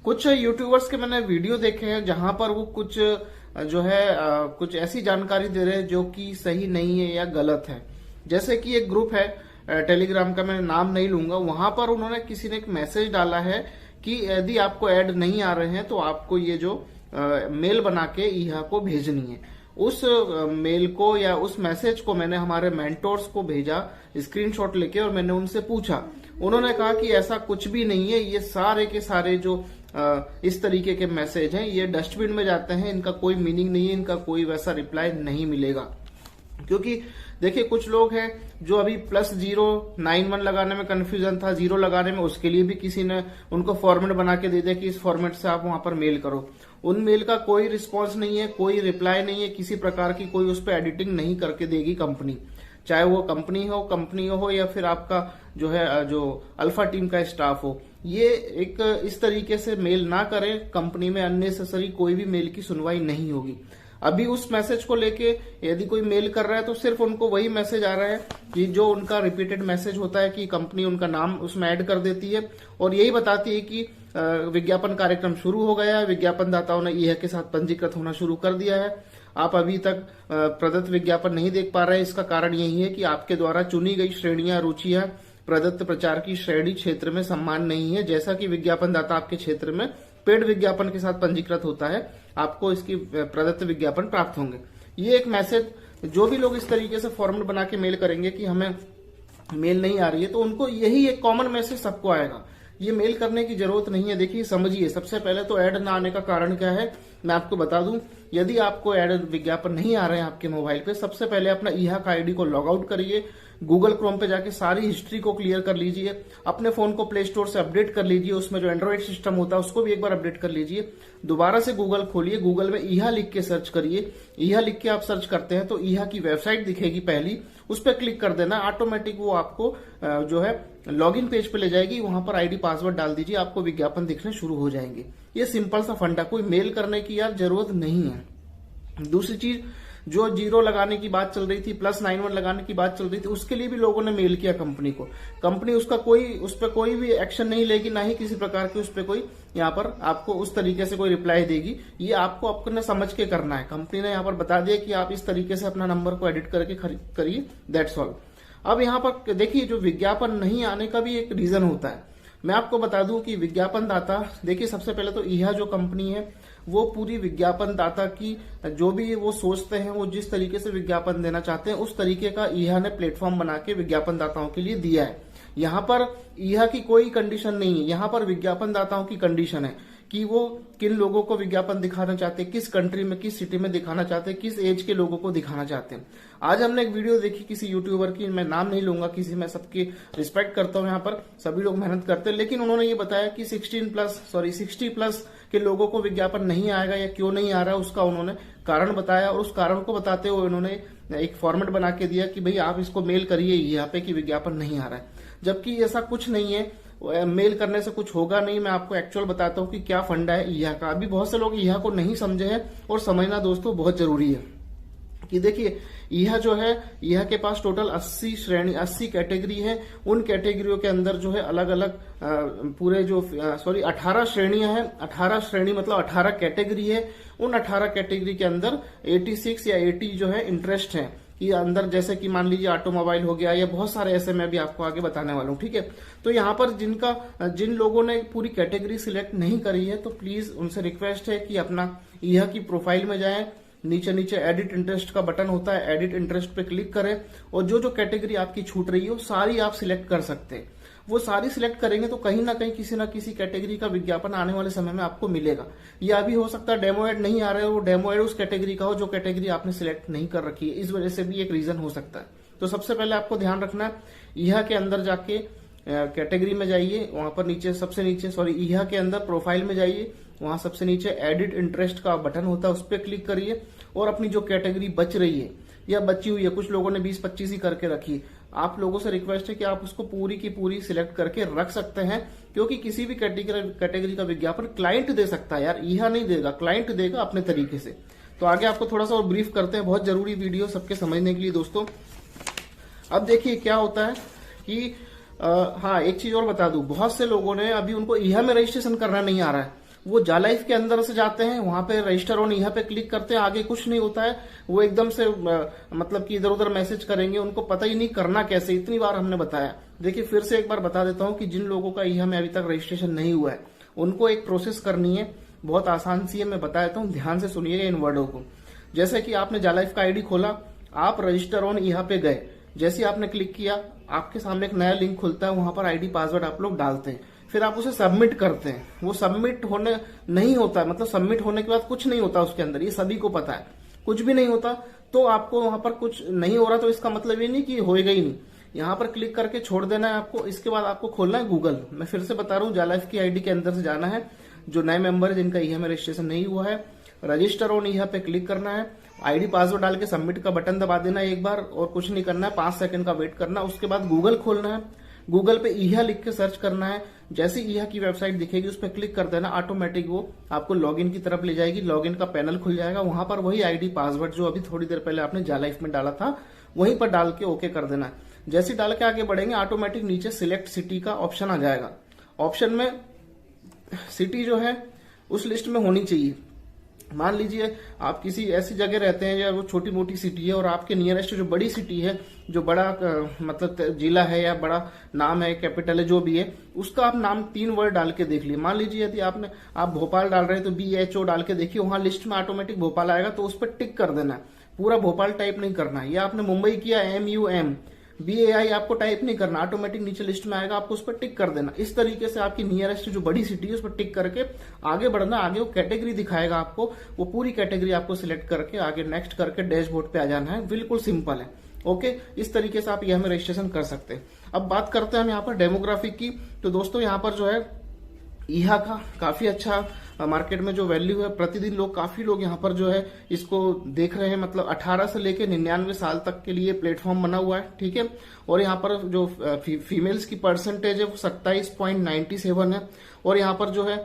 कुछ यूट्यूबर्स के मैंने वीडियो देखे हैं जहां पर वो कुछ जो है कुछ ऐसी जानकारी दे रहे हैं जो कि सही नहीं है या गलत है। जैसे कि एक ग्रुप है टेलीग्राम का, मैं नाम नहीं लूंगा, वहां पर उन्होंने किसी ने एक मैसेज डाला है कि यदि आपको ऐड नहीं आ रहे हैं तो आपको ये जो मेल बना के ईहा को भेजनी है। उस मेल को या उस मैसेज को मैंने हमारे मेंटोर्स को भेजा स्क्रीनशॉट लेके, और मैंने उनसे पूछा। उन्होंने कहा कि ऐसा कुछ भी नहीं है, ये सारे के सारे जो इस तरीके के मैसेज हैं ये डस्टबिन में जाते हैं, इनका कोई मीनिंग नहीं है, इनका कोई वैसा रिप्लाई नहीं मिलेगा। क्योंकि देखिए कुछ लोग हैं जो अभी +091 लगाने में कंफ्यूजन था, 0 लगाने में, उसके लिए भी किसी ने उनको फॉर्मेट बना के दे दिया कि इस फॉर्मेट से आप वहां पर मेल करो। उन मेल का कोई रिस्पांस नहीं है, कोई रिप्लाई नहीं है, किसी प्रकार की कोई उस पर एडिटिंग नहीं करके देगी कंपनी, चाहे वो कंपनी हो या फिर आपका जो है जो अल्फा टीम का स्टाफ हो। ये एक इस तरीके से मेल ना करें, कंपनी में अननेसेसरी कोई भी मेल की सुनवाई नहीं होगी। अभी उस मैसेज को लेके यदि कोई मेल कर रहा है तो सिर्फ उनको वही मैसेज आ रहा है कि जो उनका रिपीटेड मैसेज होता है कि कंपनी उनका नाम उसमें ऐड कर देती है और यही बताती है कि विज्ञापन कार्यक्रम शुरू हो गया है, विज्ञापनदाताओं ने ईहा के साथ पंजीकृत होना शुरू कर दिया है। आप अभी तक प्रदत्त विज्ञापन नहीं देख पा रहे हैं, इसका कारण यही है कि आपके द्वारा चुनी गई श्रेणियां, रुचियां प्रदत्त प्रचार की श्रेणी क्षेत्र में सम्मान नहीं है। जैसा कि विज्ञापनदाता आपके क्षेत्र में पेड विज्ञापन के साथ पंजीकृत होता है, आपको इसकी प्रदत्त विज्ञापन प्राप्त होंगे। ये एक मैसेज जो भी लोग इस तरीके से फॉर्मेट बना के मेल करेंगे कि हमें मेल नहीं आ रही है, तो उनको यही एक कॉमन मैसेज सबको आएगा। ये मेल करने की जरूरत नहीं है। देखिए समझिए, सबसे पहले तो ऐड ना आने का कारण क्या है मैं आपको बता दूं। यदि आपको ऐड विज्ञापन नहीं आ रहे हैं आपके मोबाइल पे, सबसे पहले अपना ईहा का आईडी को लॉग आउट करिए, गूगल क्रोम पे जाके सारी हिस्ट्री को क्लियर कर लीजिए, अपने फोन को प्ले स्टोर से अपडेट कर लीजिए, उसमें जो एंड्रॉइड सिस्टम होता है उसको भी एक बार अपडेट कर लीजिए। दोबारा से गूगल खोलिए, गूगल में ईहा लिख के सर्च करिए। ईहा लिख के आप सर्च करते हैं तो ईहा की वेबसाइट दिखेगी पहली, उस पर क्लिक कर देना, ऑटोमेटिक वो आपको जो है लॉगिन पेज पे ले जाएगी। वहां पर आईडी पासवर्ड डाल दीजिए, आपको विज्ञापन दिखने शुरू हो जाएंगे। ये सिंपल सा फंडा, कोई मेल करने की यार जरूरत नहीं है। दूसरी चीज, जो 0 लगाने की बात चल रही थी, +91 लगाने की बात चल रही थी, उसके लिए भी लोगों ने मेल किया कंपनी को। कंपनी उस पर कोई भी एक्शन नहीं लेगी, ना ही किसी प्रकार की उस पर कोई यहाँ पर आपको उस तरीके से कोई रिप्लाई देगी। ये आपको अपने समझ के करना है। कंपनी ने यहाँ पर बता दिया कि आप इस तरीके से अपना नंबर को एडिट करके करिए, दैट्स ऑल। अब यहाँ पर देखिए, जो विज्ञापन नहीं आने का भी एक रीजन होता है। मैं आपको बता दूं कि विज्ञापन दाता, देखिए सबसे पहले तो ईहा जो कंपनी है वो पूरी विज्ञापन दाता की जो भी वो सोचते हैं, वो जिस तरीके से विज्ञापन देना चाहते हैं उस तरीके का ईहा ने प्लेटफॉर्म बना के विज्ञापन दाताओं के लिए दिया है। यहाँ पर ईहा की कोई कंडीशन नहीं है, यहाँ पर विज्ञापन दाताओं की कंडीशन है कि वो किन लोगों को विज्ञापन दिखाना चाहते हैं, किस कंट्री में, किस सिटी में दिखाना चाहते हैं, किस एज के लोगों को दिखाना चाहते हैं। आज हमने एक वीडियो देखी किसी यूट्यूबर की, मैं नाम नहीं लूंगा किसी, मैं सबकी रिस्पेक्ट करता हूं, यहाँ पर सभी लोग मेहनत करते हैं, लेकिन उन्होंने ये बताया कि 60+ के लोगों को विज्ञापन नहीं आएगा या क्यों नहीं आ रहा है, उसका उन्होंने कारण बताया। और उस कारण को बताते हुए उन्होंने एक फॉर्मेट बना के दिया कि भाई आप इसको मेल करिए यहाँ पे कि विज्ञापन नहीं आ रहा है, जबकि ऐसा कुछ नहीं है। मेल करने से कुछ होगा नहीं। मैं आपको एक्चुअल बताता हूँ कि क्या फंडा है ईहा का। अभी बहुत से लोग ईहा को नहीं समझे हैं, और समझना दोस्तों बहुत जरूरी है कि देखिए ईहा जो है, ईहा के पास टोटल 80 कैटेगरी है। उन कैटेगरियों के अंदर जो है अलग अलग पूरे जो 18 श्रेणियां हैं। 18 श्रेणी मतलब 18 कैटेगरी है। उन 18 कैटेगरी के अंदर 86 या 80 जो है इंटरेस्ट है कि अंदर, जैसे कि मान लीजिए ऑटोमोबाइल हो गया, या बहुत सारे ऐसे मैं भी आपको आगे बताने वाला हूँ, ठीक है। तो यहाँ पर जिन लोगों ने पूरी कैटेगरी सिलेक्ट नहीं करी है, तो प्लीज उनसे रिक्वेस्ट है कि अपना ईहा की प्रोफाइल में जाएं, नीचे एडिट इंटरेस्ट का बटन होता है, एडिट इंटरेस्ट पे क्लिक करें, और जो कैटेगरी आपकी छूट रही है वो सारी आप सिलेक्ट कर सकते हैं। वो सारी सिलेक्ट करेंगे तो कहीं ना कहीं किसी ना किसी कैटेगरी का विज्ञापन आने वाले समय में आपको मिलेगा। या अभी हो सकता है डेमो एड नहीं आ रहे हो, वो डेमो एड उस कैटेगरी का हो जो कैटेगरी आपने सिलेक्ट नहीं कर रखी है, इस वजह से भी एक रीजन हो सकता है। तो सबसे पहले आपको ध्यान रखना है, ईहा के अंदर जाके कैटेगरी में जाइए, वहां पर नीचे सबसे नीचे ईहा के अंदर प्रोफाइल में जाइए, वहां सबसे नीचे एडिट इंटरेस्ट का बटन होता है, उस पर क्लिक करिए, और अपनी जो कैटेगरी बच रही है या बची हुई है, कुछ लोगों ने 20-25 ही करके रखी, आप लोगों से रिक्वेस्ट है कि आप उसको पूरी की पूरी सिलेक्ट करके रख सकते हैं, क्योंकि किसी भी कैटेगरी का विज्ञापन क्लाइंट दे सकता है यार, ईहा नहीं देगा, क्लाइंट देगा अपने तरीके से। तो आगे आपको थोड़ा सा और ब्रीफ करते हैं, बहुत जरूरी वीडियो सबके समझने के लिए दोस्तों। अब देखिए क्या होता है कि हाँ, एक चीज और बता दूं, बहुत से लोगों ने अभी उनको ईहा में रजिस्ट्रेशन करना नहीं आ रहा है, वो जालाइफ के अंदर से जाते हैं, वहां पे रजिस्टर ऑन यहाँ पे क्लिक करते हैं, आगे कुछ नहीं होता है। वो एकदम से मतलब कि इधर उधर मैसेज करेंगे, उनको पता ही नहीं करना कैसे। इतनी बार हमने बताया। देखिए फिर से एक बार बता देता हूँ कि जिन लोगों का यहाँ में अभी तक रजिस्ट्रेशन नहीं हुआ है उनको एक प्रोसेस करनी है, बहुत आसान सी है, मैं बता देता हूँ, ध्यान से सुनिएगा इन वर्डों को। जैसे कि आपने जालाइफ का आईडी खोला, आप रजिस्टर ऑन यहाँ पे गए, जैसे ही आपने क्लिक किया आपके सामने एक नया लिंक खुलता है, वहां पर आईडी पासवर्ड आप लोग डालते हैं, फिर आप उसे सबमिट करते हैं। वो सबमिट होने नहीं होता, मतलब सबमिट होने के बाद कुछ नहीं होता उसके अंदर, ये सभी को पता है, कुछ भी नहीं होता। तो आपको वहां पर कुछ नहीं हो रहा तो इसका मतलब ये नहीं कि होएगा ही नहीं, यहाँ पर क्लिक करके छोड़ देना है आपको। इसके बाद आपको खोलना है गूगल। मैं फिर से बता रहा हूँ, जालाइफ की आईडी के अंदर से जाना है, जो नए मेंबर है जिनका यहाँ में रजिस्ट्रेशन नहीं हुआ है, रजिस्टर ऑन यहाँ पे क्लिक करना है, आईडी पासवर्ड डाल के सबमिट का बटन दबा देना है एक बार, और कुछ नहीं करना है, 5 सेकंड का वेट करना है। उसके बाद गूगल खोलना है, गूगल पे ईहा लिख के सर्च करना है। जैसे ईहा की वेबसाइट दिखेगी उस पर क्लिक कर देना, ऑटोमेटिक वो आपको लॉगिन की तरफ ले जाएगी, लॉगिन का पैनल खुल जाएगा, वहां पर वही आईडी पासवर्ड जो अभी थोड़ी देर पहले आपने जालाइफ में डाला था वहीं पर डाल के ओके कर देना है। जैसे डाल के आगे बढ़ेंगे ऑटोमेटिक नीचे सिलेक्ट सिटी का ऑप्शन आ जाएगा। ऑप्शन में सिटी जो है उस लिस्ट में होनी चाहिए। मान लीजिए आप किसी ऐसी जगह रहते हैं या वो छोटी मोटी सिटी है और आपके नियरेस्ट जो बड़ी सिटी है, जो बड़ा मतलब जिला है या बड़ा नाम है, कैपिटल है, जो भी है, उसका आप नाम 3 वर्ड डाल के देख लिए। मान लीजिए यदि आप भोपाल डाल रहे हैं तो BHO डाल के देखिए, वहां लिस्ट में ऑटोमेटिक भोपाल आएगा, तो उस पर टिक कर देना है। पूरा भोपाल टाइप नहीं करना है। या आपने मुंबई किया, MUM BAI आपको टाइप नहीं करना, ऑटोमेटिक नीचे लिस्ट में आएगा, आपको उस पर टिक कर देना। इस तरीके से आपकी नियरेस्ट जो बड़ी सिटी है उस पर टिक करके आगे बढ़ना। आगे वो कैटेगरी दिखाएगा आपको, वो पूरी कैटेगरी आपको सिलेक्ट करके आगे नेक्स्ट करके डैशबोर्ड पे आ जाना है। बिल्कुल सिंपल है। ओके, इस तरीके से आप यहाँ में रजिस्ट्रेशन कर सकते हैं। अब बात करते हैं हम यहाँ पर डेमोग्राफिक की। तो दोस्तों यहाँ पर जो है ईहा का काफी अच्छा मार्केट में जो वैल्यू है, प्रतिदिन काफी लोग यहाँ पर जो है इसको देख रहे हैं। मतलब 18 से लेके 99 साल तक के लिए प्लेटफॉर्म बना हुआ है, ठीक है। और यहाँ पर जो फीमेल्स की परसेंटेज है वो 27.97 है, और यहाँ पर जो है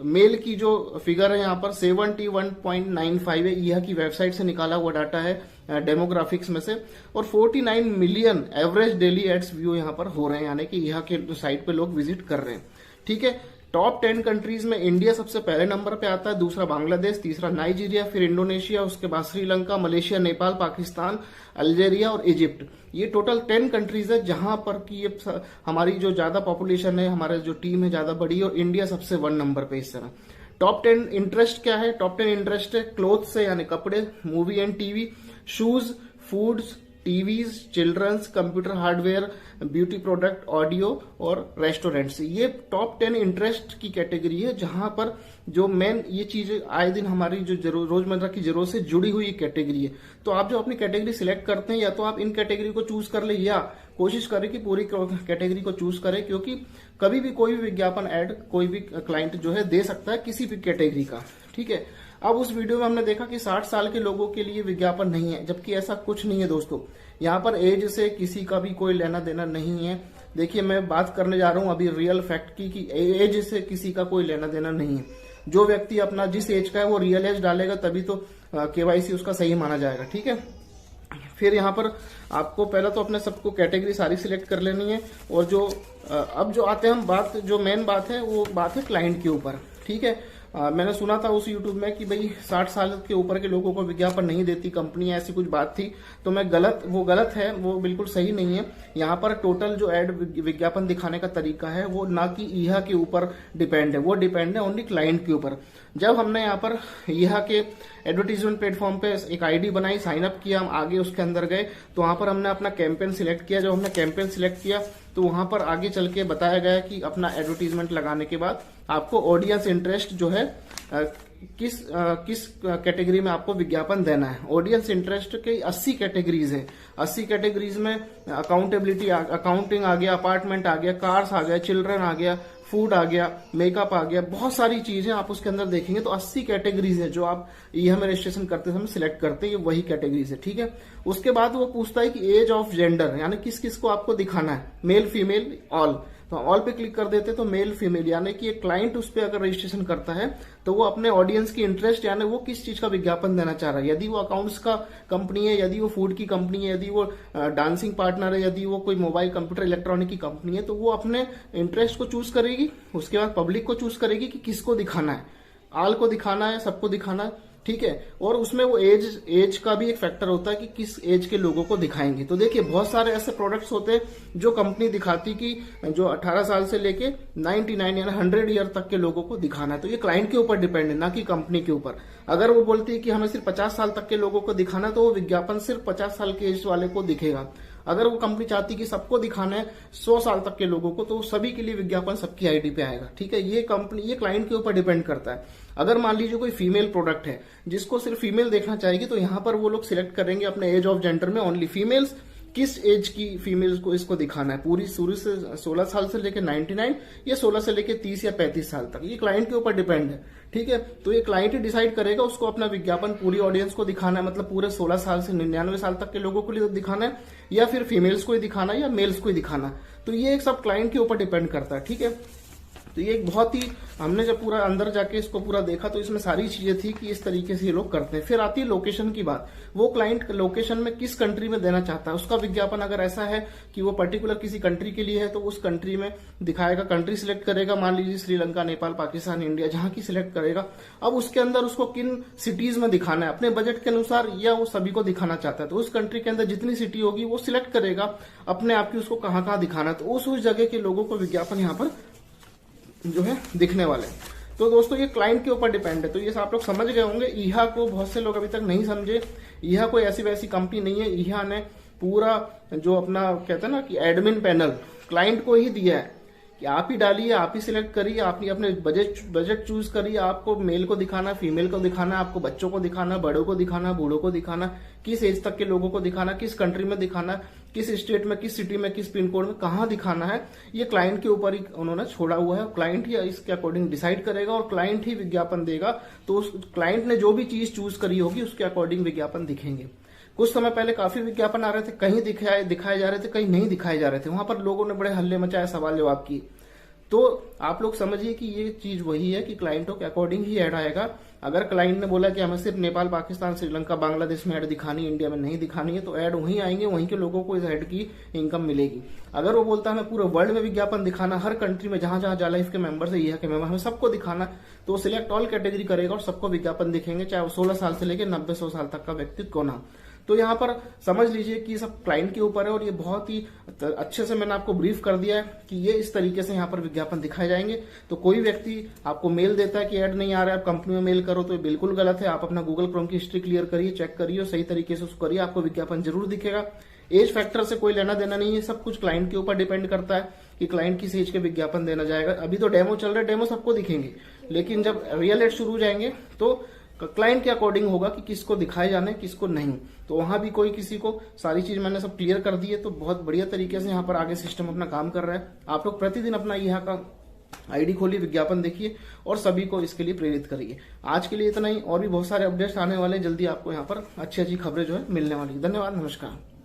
मेल की जो फिगर है यहाँ पर 71.95 है। यह की वेबसाइट से निकाला हुआ डाटा है डेमोग्राफिक्स में से। और 49 million average daily ads view यहाँ पर हो रहे हैं, यानी कि यह के साइट पे लोग विजिट कर रहे हैं, ठीक है। टॉप 10 कंट्रीज में इंडिया सबसे पहले नंबर पे आता है, दूसरा बांग्लादेश, तीसरा नाइजीरिया, फिर इंडोनेशिया, उसके बाद श्रीलंका, मलेशिया, नेपाल, पाकिस्तान, अल्जेरिया और इजिप्ट। ये टोटल 10 कंट्रीज है जहां पर की ये हमारी जो ज्यादा पॉपुलेशन है, हमारा जो टीम है ज्यादा बड़ी, और इंडिया सबसे 1 नंबर पे इस समय। टॉप 10 इंटरेस्ट क्या है? टॉप 10 इंटरेस्ट है क्लोथ से, यानी कपड़े, movie and TV, shoes, foods, TVs, children's, computer hardware, beauty product, audio और रेस्टोरेंट्स। ये टॉप 10 इंटरेस्ट की कैटेगरी है, जहां पर जो मेन ये चीजें आए दिन हमारी जो रोजमर्रा की जरूरत से जुड़ी हुई कैटेगरी है। तो आप जो अपनी कैटेगरी सिलेक्ट करते हैं, या तो आप इन कैटेगरी को चूज कर ले, या कोशिश करें कि पूरी कैटेगरी को चूज करें, क्योंकि कभी भी कोई भी विज्ञापन ऐड कोई भी क्लाइंट जो है दे सकता है किसी भी कैटेगरी का, ठीक है। अब उस वीडियो में हमने देखा कि 60 साल के लोगों के लिए विज्ञापन नहीं है, जबकि ऐसा कुछ नहीं है दोस्तों। यहाँ पर एज से किसी का भी कोई लेना देना नहीं है। देखिए मैं बात करने जा रहा हूँ अभी रियल फैक्ट की, कि एज से किसी का कोई लेना देना नहीं है। जो व्यक्ति अपना जिस एज का है वो रियल एज डालेगा, तभी तो KYC उसका सही माना जाएगा, ठीक है। फिर यहाँ पर आपको पहले तो अपने सबको कैटेगरी सारी सिलेक्ट कर लेनी है, और जो अब जो आते हैं हम बात, जो मेन बात है वो बात है क्लाइंट के ऊपर, ठीक है। मैंने सुना था उस YouTube में कि भाई 60 साल के ऊपर के लोगों को विज्ञापन नहीं देती कंपनी, ऐसी कुछ बात थी। तो मैं वो गलत है, वो बिल्कुल सही नहीं है। यहाँ पर टोटल जो एड विज्ञापन दिखाने का तरीका है वो ना कि ईहा के ऊपर डिपेंड है, वो डिपेंड है ओनली क्लाइंट के ऊपर। जब हमने यहाँ पर ईहा के एडवर्टीजमेंट प्लेटफॉर्म पे एक आईडी बनाई, साइन अप किया, हम आगे उसके अंदर गए, तो वहां पर हमने अपना कैंपेन सिलेक्ट किया। जब हमने कैंपेन सिलेक्ट किया तो वहां पर आगे चल के बताया गया कि अपना एडवर्टीजमेंट लगाने के बाद आपको ऑडियंस इंटरेस्ट जो है किस कैटेगरी में आपको विज्ञापन देना है। ऑडियंस इंटरेस्ट के 80 कैटेगरीज है। 80 कैटेगरीज में अकाउंटेबिलिटी, अकाउंटिंग आ गया, अपार्टमेंट आ गया, कार्स आ गया, चिल्ड्रन आ गया, फूड आ गया, मेकअप आ गया, बहुत सारी चीजें आप उसके अंदर देखेंगे। तो 80 कैटेगरीज है जो आप ईहा में रजिस्ट्रेशन करते समय सिलेक्ट करते हैं, ये वही कैटेगरीज है, ठीक है। उसके बाद वो पूछता है कि एज ऑफ जेंडर, यानी किस किस को आपको दिखाना है, मेल फीमेल ऑल। तो ऑल पे क्लिक कर देते तो मेल फीमेल यानी कि एक क्लाइंट उस पर अगर रजिस्ट्रेशन करता है तो वो अपने ऑडियंस की इंटरेस्ट यानी वो किस चीज का विज्ञापन देना चाह रहा है। यदि वो अकाउंट्स का कंपनी है, यदि वो फूड की कंपनी है, यदि वो डांसिंग पार्टनर है, यदि वो कोई मोबाइल कंप्यूटर इलेक्ट्रॉनिक की कंपनी है, तो वो अपने इंटरेस्ट को चूज करेगी। उसके बाद पब्लिक को चूज करेगी कि किसको दिखाना है, ऑल को दिखाना है, सबको दिखाना है, ठीक है। और उसमें वो एज का भी एक फैक्टर होता है कि किस एज के लोगों को दिखाएंगे। तो देखिए बहुत सारे ऐसे प्रोडक्ट्स होते हैं जो कंपनी दिखाती कि जो 18 साल से लेके 99 यानी 100 ईयर तक के लोगों को दिखाना है। तो ये क्लाइंट के ऊपर डिपेंड है, ना कि कंपनी के ऊपर। अगर वो बोलती है कि हमें सिर्फ 50 साल तक के लोगों को दिखाना है तो वो विज्ञापन सिर्फ 50 साल के एज वाले को दिखेगा। अगर वो कंपनी चाहती कि सबको दिखाना है 100 साल तक के लोगों को, तो सभी के लिए विज्ञापन सबकी आईडी पे आएगा, ठीक है। ये कंपनी, ये क्लाइंट के ऊपर डिपेंड करता है। अगर मान लीजिए कोई फीमेल प्रोडक्ट है जिसको सिर्फ फीमेल देखना चाहेगी, तो यहाँ पर वो लोग सिलेक्ट करेंगे अपने एज ऑफ जेंडर में ओनली फीमेल्स, किस एज की फीमेल्स को इसको दिखाना है, पूरी शुरू से 16 साल से लेकर 99 या 16 से लेकर 30 या 35 साल तक। ये क्लाइंट के ऊपर डिपेंड है, ठीक है। तो ये क्लाइंट ही डिसाइड करेगा उसको अपना विज्ञापन पूरी ऑडियंस को दिखाना है, मतलब पूरे 16 साल से 99 साल तक के लोगों को लिए दिखाना है, या फिर फीमेल्स को ही दिखाना है या मेल्स को ही दिखाना है। तो ये एक सब क्लाइंट के ऊपर डिपेंड करता है, ठीक है। तो ये एक बहुत ही, हमने जब पूरा अंदर जाके इसको पूरा देखा तो इसमें सारी चीजें थी कि इस तरीके से ये लोग करते हैं। फिर आती है लोकेशन की बात। वो क्लाइंट लोकेशन में किस कंट्री में देना चाहता है, उसका विज्ञापन अगर ऐसा है कि वो पर्टिकुलर किसी कंट्री के लिए है तो उस कंट्री में दिखाएगा, कंट्री सिलेक्ट करेगा, मान लीजिए श्रीलंका, नेपाल, पाकिस्तान, इंडिया, जहां की सिलेक्ट करेगा। अब उसके अंदर उसको किन सिटीज में दिखाना है अपने बजट के अनुसार, या वो सभी को दिखाना चाहता है, तो उस कंट्री के अंदर जितनी सिटी होगी वो सिलेक्ट करेगा अपने आप की उसको कहाँ कहाँ दिखाना है। तो उस जगह के लोगों को विज्ञापन यहाँ पर जो है दिखने वाले। तो दोस्तों ये क्लाइंट के ऊपर डिपेंड है। तो ये आप लोग समझ गए होंगे। ईहा को बहुत से लोग अभी तक नहीं समझे। ईहा कोई ऐसी वैसी कंपनी नहीं है। ईहा ने पूरा जो अपना कहते हैं ना कि एडमिन पैनल क्लाइंट को ही दिया है कि आप ही डालिए, आप ही सिलेक्ट करिए, आप ही अपने बजट चूज करिए, आपको मेल को दिखाना, फीमेल को दिखाना, आपको बच्चों को दिखाना, बड़ों को दिखाना, बूढ़ों को दिखाना, किस एज तक के लोगों को दिखाना, किस कंट्री में दिखाना, किस स्टेट में, किस सिटी में, किस पिन कोड में कहाँ दिखाना है, ये क्लाइंट के ऊपर ही उन्होंने छोड़ा हुआ है। क्लाइंट ही इसके अकॉर्डिंग डिसाइड करेगा और क्लाइंट ही विज्ञापन देगा। तो उस क्लाइंट ने जो भी चीज चूज करी होगी उसके अकॉर्डिंग विज्ञापन दिखेंगे। कुछ समय पहले काफी विज्ञापन आ रहे थे, कहीं दिखाए जा रहे थे, कहीं नहीं दिखाए जा रहे थे। वहां पर लोगों ने बड़े हल्ले मचाए, सवाल जवाब किए। तो आप लोग समझिए कि ये चीज वही है कि क्लाइंटों के अकॉर्डिंग ही ऐड आएगा। अगर क्लाइंट ने बोला कि हमें सिर्फ नेपाल, पाकिस्तान, श्रीलंका, बांग्लादेश में ऐड दिखानी है, इंडिया में नहीं दिखानी है, तो ऐड वहीं आएंगे, वहीं के लोगों को इस ऐड की इनकम मिलेगी। अगर वो बोलता है हमें पूरे वर्ल्ड में विज्ञापन दिखाना, हर कंट्री में जहां जहां जालाइफ के मेंबर्स है, यह के मेंबर, हमें सबको दिखाना, तो वो सिलेक्ट ऑल कैटेगरी करेगा और सबको विज्ञापन दिखेंगे, चाहे वो 16 साल से लेकर 90-100 साल तक का व्यक्ति कौन हो। तो यहाँ पर समझ लीजिए कि सब क्लाइंट के ऊपर है। और ये बहुत ही अच्छे से मैंने आपको ब्रीफ कर दिया है कि ये इस तरीके से यहाँ पर विज्ञापन दिखाए जाएंगे। तो कोई व्यक्ति आपको मेल देता है कि ऐड नहीं आ रहा है, आप कंपनी में मेल करो, तो ये बिल्कुल गलत है। आप अपना गूगल क्रोम की हिस्ट्री क्लियर करिए, चेक करिए और सही तरीके से उसको करिए, आपको विज्ञापन जरूर दिखेगा। एज फैक्टर से कोई लेना देना नहीं है, सब कुछ क्लाइंट के ऊपर डिपेंड करता है कि क्लाइंट किस एज के विज्ञापन देना जाएगा। अभी तो डेमो चल रहा है, डेमो सबको दिखेंगे, लेकिन जब रियल एड शुरू हो जाएंगे तो क्लाइंट के अकॉर्डिंग होगा कि किसको दिखाए जाने, किसको नहीं। तो वहां भी कोई किसी को, सारी चीज मैंने सब क्लियर कर दी है। तो बहुत बढ़िया तरीके से यहाँ पर आगे सिस्टम अपना काम कर रहा है। आप लोग प्रतिदिन अपना यहाँ का आईडी खोलिए, विज्ञापन देखिए और सभी को इसके लिए प्रेरित करिए। आज के लिए इतना ही, और भी बहुत सारे अपडेट्स आने वाले, जल्दी आपको यहाँ पर अच्छी अच्छी खबरें जो है मिलने वाली। धन्यवाद, नमस्कार।